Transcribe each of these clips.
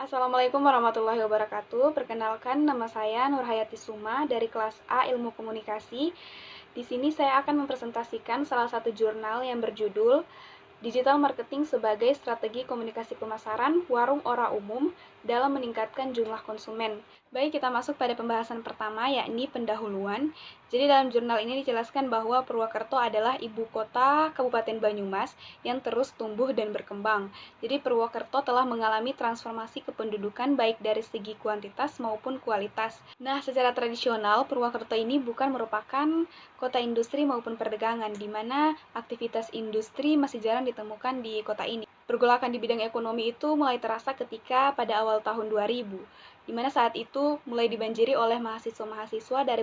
Assalamualaikum warahmatullahi wabarakatuh. Perkenalkan, nama saya Nurhayati Suma dari kelas A Ilmu Komunikasi. Di sini saya akan mempresentasikan salah satu jurnal yang berjudul Digital Marketing sebagai Strategi Komunikasi Pemasaran Warung Ora Umum dalam Meningkatkan Jumlah Konsumen. Baik, kita masuk pada pembahasan pertama, yakni pendahuluan. Jadi dalam jurnal ini dijelaskan bahwa Purwokerto adalah ibu kota Kabupaten Banyumas yang terus tumbuh dan berkembang. Jadi Purwokerto telah mengalami transformasi kependudukan baik dari segi kuantitas maupun kualitas. Nah, secara tradisional Purwokerto ini bukan merupakan kota industri maupun perdagangan, di mana aktivitas industri masih jarang ditemukan di kota ini. Pergolakan di bidang ekonomi itu mulai terasa ketika pada awal tahun 2000, di mana saat itu mulai dibanjiri oleh mahasiswa-mahasiswa dari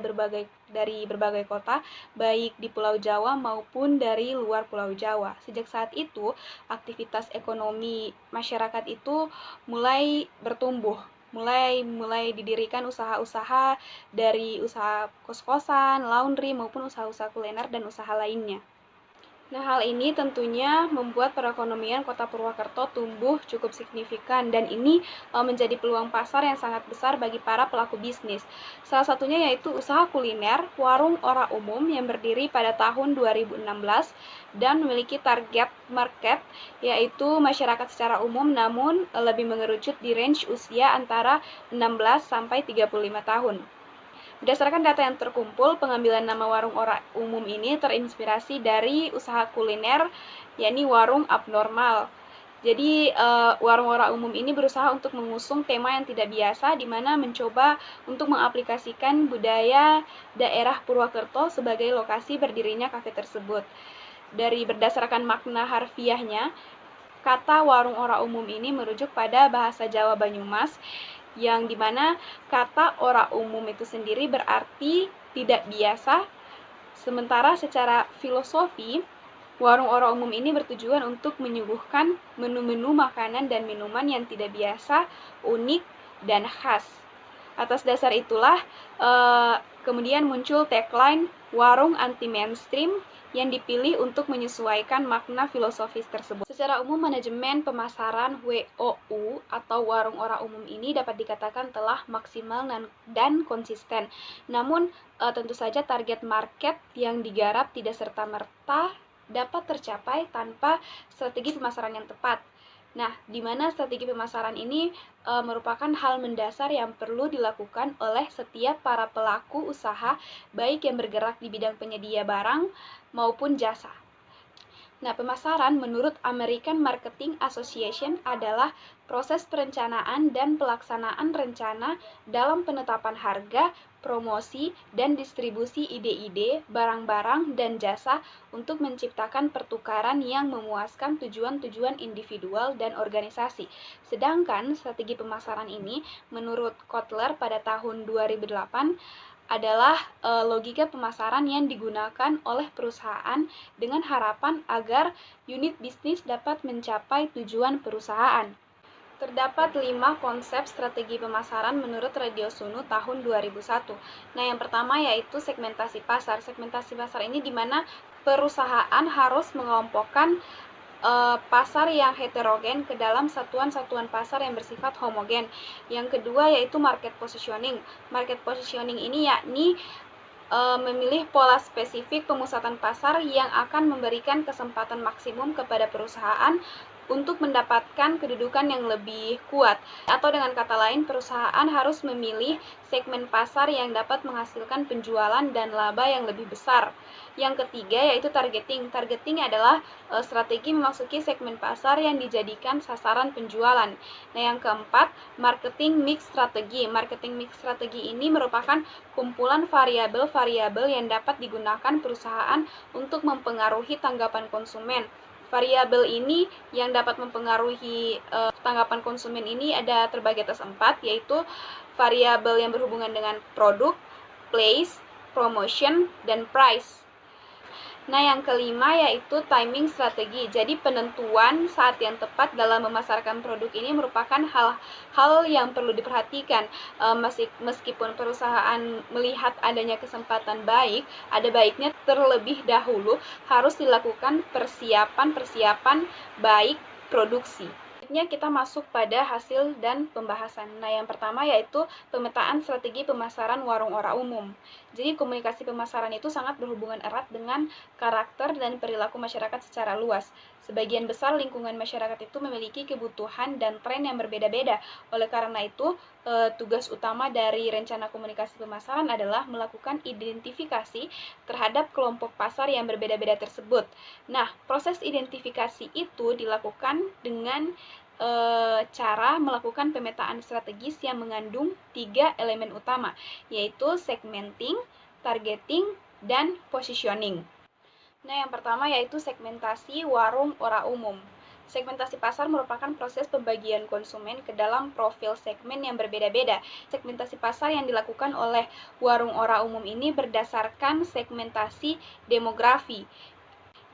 berbagai kota, baik di Pulau Jawa maupun dari luar Pulau Jawa. Sejak saat itu, aktivitas ekonomi masyarakat itu mulai bertumbuh. Mulai didirikan usaha-usaha dari usaha kos-kosan, laundry, maupun usaha-usaha kuliner dan usaha lainnya. Nah, hal ini tentunya membuat perekonomian Kota Purwokerto tumbuh cukup signifikan dan ini menjadi peluang pasar yang sangat besar bagi para pelaku bisnis. Salah satunya yaitu usaha kuliner Warung Ora Umum yang berdiri pada tahun 2016 dan memiliki target market yaitu masyarakat secara umum, namun lebih mengerucut di range usia antara 16 sampai 35 tahun. Berdasarkan data yang terkumpul, pengambilan nama Warung Ora Umum ini terinspirasi dari usaha kuliner, yakni Warung Abnormal. Jadi, Warung Ora Umum ini berusaha untuk mengusung tema yang tidak biasa, di mana mencoba untuk mengaplikasikan budaya daerah Purwokerto sebagai lokasi berdirinya kafe tersebut. Berdasarkan makna harfiahnya, kata Warung Ora Umum ini merujuk pada bahasa Jawa Banyumas, yang dimana kata ora umum itu sendiri berarti tidak biasa, sementara secara filosofi, warung ora umum ini bertujuan untuk menyuguhkan menu-menu makanan dan minuman yang tidak biasa, unik, dan khas. Atas dasar itulah kemudian muncul tagline warung anti-mainstream yang dipilih untuk menyesuaikan makna filosofis tersebut. Secara umum, manajemen pemasaran WOU atau Warung Ora Umum ini dapat dikatakan telah maksimal dan konsisten. Namun, tentu saja target market yang digarap tidak serta-merta dapat tercapai tanpa strategi pemasaran yang tepat. Nah, di mana strategi pemasaran ini merupakan hal mendasar yang perlu dilakukan oleh setiap para pelaku usaha, baik yang bergerak di bidang penyedia barang maupun jasa. Nah, pemasaran menurut American Marketing Association adalah proses perencanaan dan pelaksanaan rencana dalam penetapan harga, promosi, dan distribusi ide-ide, barang-barang, dan jasa untuk menciptakan pertukaran yang memuaskan tujuan-tujuan individual dan organisasi. Sedangkan strategi pemasaran ini menurut Kotler pada tahun 2008 adalah logika pemasaran yang digunakan oleh perusahaan dengan harapan agar unit bisnis dapat mencapai tujuan perusahaan. Terdapat 5 konsep strategi pemasaran menurut Radio Sunu tahun 2001. Nah, yang pertama yaitu segmentasi pasar. Segmentasi pasar ini di mana perusahaan harus mengelompokkan pasar yang heterogen ke dalam satuan-satuan pasar yang bersifat homogen. Yang kedua yaitu market positioning. Market positioning ini yakni memilih pola spesifik pemusatan pasar yang akan memberikan kesempatan maksimum kepada perusahaan untuk mendapatkan kedudukan yang lebih kuat. Atau dengan kata lain, perusahaan harus memilih segmen pasar yang dapat menghasilkan penjualan dan laba yang lebih besar. Yang ketiga yaitu targeting. Targeting adalah strategi memasuki segmen pasar yang dijadikan sasaran penjualan. Nah, yang keempat, marketing mix strategi. Marketing mix strategi ini merupakan kumpulan variabel-variabel yang dapat digunakan perusahaan untuk mempengaruhi tanggapan konsumen. Variabel ini yang dapat mempengaruhi tanggapan konsumen ini terbagi atas 4, yaitu variabel yang berhubungan dengan produk, place, promotion, dan price. Nah, yang kelima yaitu timing strategi. Jadi penentuan saat yang tepat dalam memasarkan produk ini merupakan hal yang perlu diperhatikan. Meskipun perusahaan melihat adanya kesempatan baik, ada baiknya terlebih dahulu harus dilakukan persiapan baik produksi. Selanjutnya kita masuk pada hasil dan pembahasan. Nah, yang pertama yaitu pemetaan strategi pemasaran warung ora umum. Jadi komunikasi pemasaran itu sangat berhubungan erat dengan karakter dan perilaku masyarakat secara luas. Sebagian besar lingkungan masyarakat itu memiliki kebutuhan dan tren yang berbeda-beda. Oleh karena itu, tugas utama dari rencana komunikasi pemasaran adalah melakukan identifikasi terhadap kelompok pasar yang berbeda-beda tersebut. Nah, proses identifikasi itu dilakukan dengan cara melakukan pemetaan strategis yang mengandung 3 elemen utama, yaitu segmenting, targeting, dan positioning. Nah, yang pertama yaitu segmentasi warung ora umum. Segmentasi pasar merupakan proses pembagian konsumen ke dalam profil segmen yang berbeda-beda. Segmentasi pasar yang dilakukan oleh warung ora umum ini berdasarkan segmentasi demografi.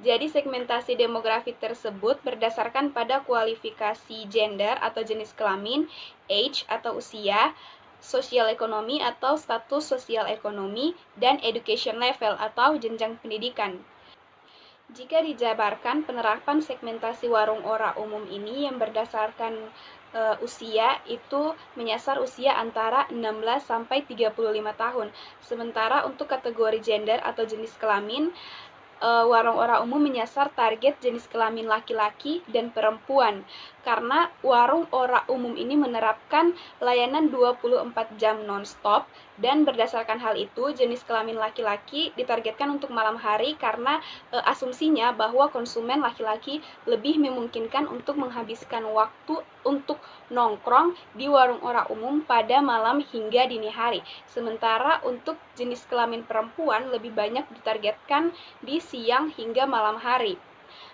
Jadi segmentasi demografi tersebut berdasarkan pada kualifikasi gender atau jenis kelamin, age atau usia, sosial ekonomi atau status sosial ekonomi, dan education level atau jenjang pendidikan. Jika dijabarkan, penerapan segmentasi warung ora umum ini yang berdasarkan usia itu menyasar usia antara 16 sampai 35 tahun. Sementara untuk kategori gender atau jenis kelamin, warung ora umum menyasar target jenis kelamin laki-laki dan perempuan, karena warung ora umum ini menerapkan layanan 24 jam non-stop, dan berdasarkan hal itu jenis kelamin laki-laki ditargetkan untuk malam hari karena asumsinya bahwa konsumen laki-laki lebih memungkinkan untuk menghabiskan waktu untuk nongkrong di warung ora umum pada malam hingga dini hari. Sementara untuk jenis kelamin perempuan lebih banyak ditargetkan di siang hingga malam hari.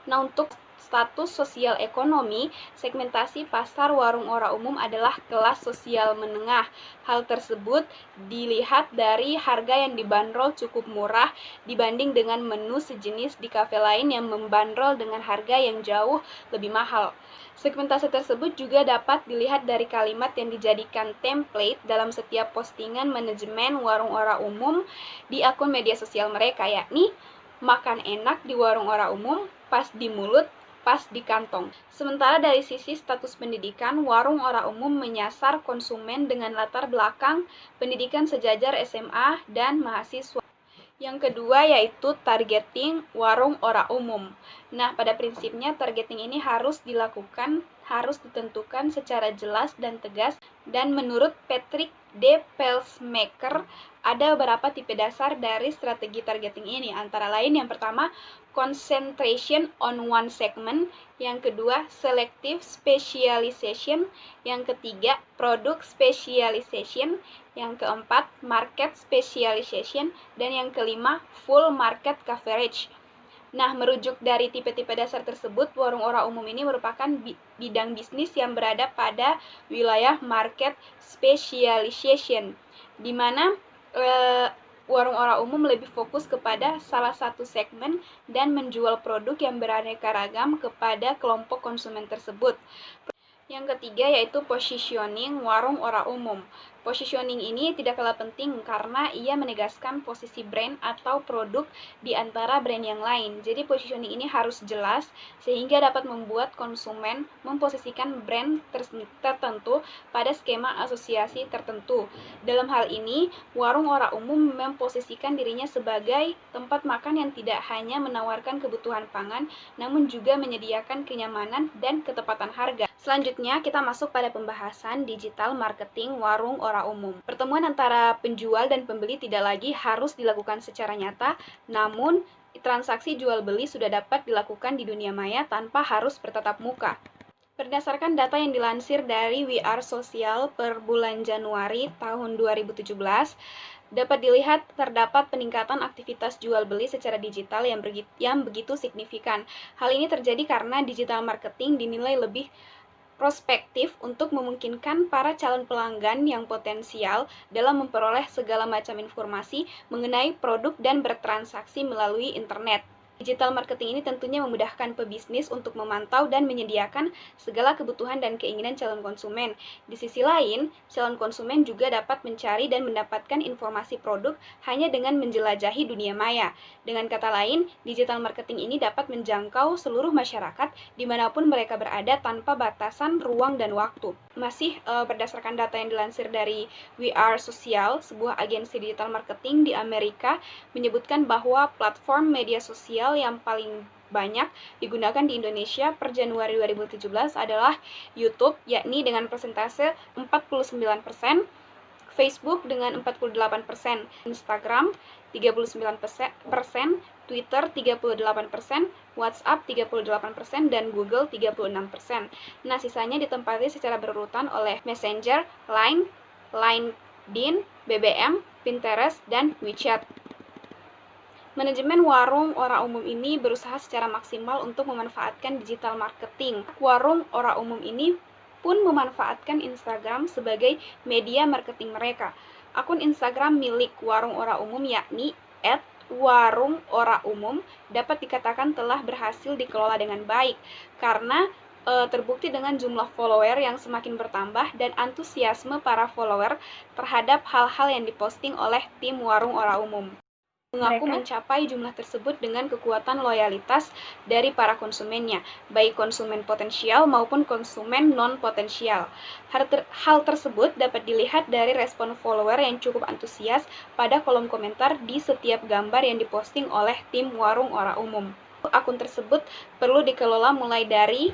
Nah, untuk status sosial ekonomi, segmentasi pasar warung ora umum adalah kelas sosial menengah. Hal tersebut dilihat dari harga yang dibanderol cukup murah dibanding dengan menu sejenis di kafe lain yang membanderol dengan harga yang jauh lebih mahal. Segmentasi tersebut juga dapat dilihat dari kalimat yang dijadikan template dalam setiap postingan manajemen warung ora umum di akun media sosial mereka, yakni makan enak di warung ora umum, pas di mulut, pas di kantong. Sementara dari sisi status pendidikan, warung ora umum menyasar konsumen dengan latar belakang pendidikan sejajar SMA dan mahasiswa. Yang kedua yaitu targeting warung ora umum. Nah, pada prinsipnya targeting ini harus ditentukan secara jelas dan tegas, dan menurut Patrick D. Pelsmaker ada beberapa tipe dasar dari strategi targeting ini. Antara lain yang pertama, concentration on one segment, yang kedua, selective specialization, yang ketiga, product specialization, yang keempat, market specialization, dan yang kelima, full market coverage. Nah, merujuk dari tipe-tipe dasar tersebut, warung ora umum ini merupakan bidang bisnis yang berada pada wilayah market specialization, di mana warung ora umum lebih fokus kepada salah satu segmen dan menjual produk yang beraneka ragam kepada kelompok konsumen tersebut. Yang ketiga yaitu positioning warung ora umum. Positioning ini tidak kalah penting karena ia menegaskan posisi brand atau produk di antara brand yang lain. Jadi positioning ini harus jelas sehingga dapat membuat konsumen memposisikan brand tertentu pada skema asosiasi tertentu. Dalam hal ini, warung ora umum memposisikan dirinya sebagai tempat makan yang tidak hanya menawarkan kebutuhan pangan, namun juga menyediakan kenyamanan dan ketepatan harga. Selanjutnya, kita masuk pada pembahasan digital marketing warung ora umum. Pertemuan antara penjual dan pembeli tidak lagi harus dilakukan secara nyata, namun transaksi jual beli sudah dapat dilakukan di dunia maya tanpa harus bertatap muka. Berdasarkan data yang dilansir dari We Are Social per bulan Januari tahun 2017, dapat dilihat terdapat peningkatan aktivitas jual beli secara digital yang begitu signifikan. Hal ini terjadi karena digital marketing dinilai lebih prospektif untuk memungkinkan para calon pelanggan yang potensial dalam memperoleh segala macam informasi mengenai produk dan bertransaksi melalui internet. Digital marketing ini tentunya memudahkan pebisnis untuk memantau dan menyediakan segala kebutuhan dan keinginan calon konsumen. Di sisi lain, calon konsumen juga dapat mencari dan mendapatkan informasi produk hanya dengan menjelajahi dunia maya. Dengan kata lain, digital marketing ini dapat menjangkau seluruh masyarakat dimanapun mereka berada tanpa batasan ruang dan waktu. Masih berdasarkan data yang dilansir dari We Are Social, sebuah agensi digital marketing di Amerika, menyebutkan bahwa platform media sosial yang paling banyak digunakan di Indonesia per Januari 2017 adalah YouTube, yakni dengan persentase 49%, Facebook dengan 48%, Instagram 39%, Twitter 38%, WhatsApp 38%, dan Google 36%. Nah, sisanya ditempati secara berurutan oleh Messenger, Line, LinkedIn, BBM, Pinterest, dan WeChat. Manajemen warung ora umum ini berusaha secara maksimal untuk memanfaatkan digital marketing. Warung ora umum ini pun memanfaatkan Instagram sebagai media marketing mereka. Akun Instagram milik warung ora umum yakni @warung_ora_umum dapat dikatakan telah berhasil dikelola dengan baik karena terbukti dengan jumlah follower yang semakin bertambah dan antusiasme para follower terhadap hal-hal yang diposting oleh tim warung ora umum. Mengaku mencapai jumlah tersebut dengan kekuatan loyalitas dari para konsumennya, baik konsumen potensial maupun konsumen non-potensial. Hal tersebut dapat dilihat dari respon follower yang cukup antusias pada kolom komentar di setiap gambar yang diposting oleh tim warung ora umum. Akun tersebut perlu dikelola mulai dari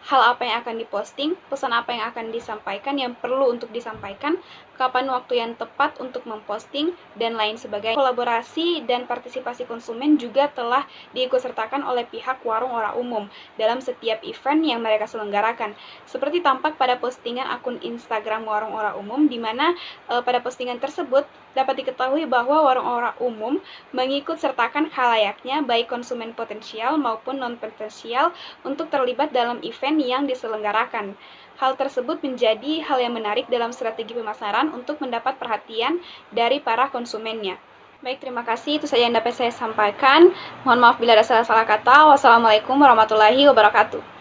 hal apa yang akan diposting, pesan apa yang akan disampaikan yang perlu untuk disampaikan, kapan waktu yang tepat untuk memposting, dan lain sebagainya. Kolaborasi dan partisipasi konsumen juga telah diikutsertakan oleh pihak warung ora umum dalam setiap event yang mereka selenggarakan. Seperti tampak pada postingan akun Instagram warung ora umum, di mana pada postingan tersebut dapat diketahui bahwa warung ora umum mengikut sertakan khalayaknya baik konsumen potensial maupun non-potensial untuk terlibat dalam event yang diselenggarakan. Hal tersebut menjadi hal yang menarik dalam strategi pemasaran untuk mendapat perhatian dari para konsumennya. Baik, terima kasih. Itu saja yang dapat saya sampaikan. Mohon maaf bila ada salah-salah kata. Wassalamualaikum warahmatullahi wabarakatuh.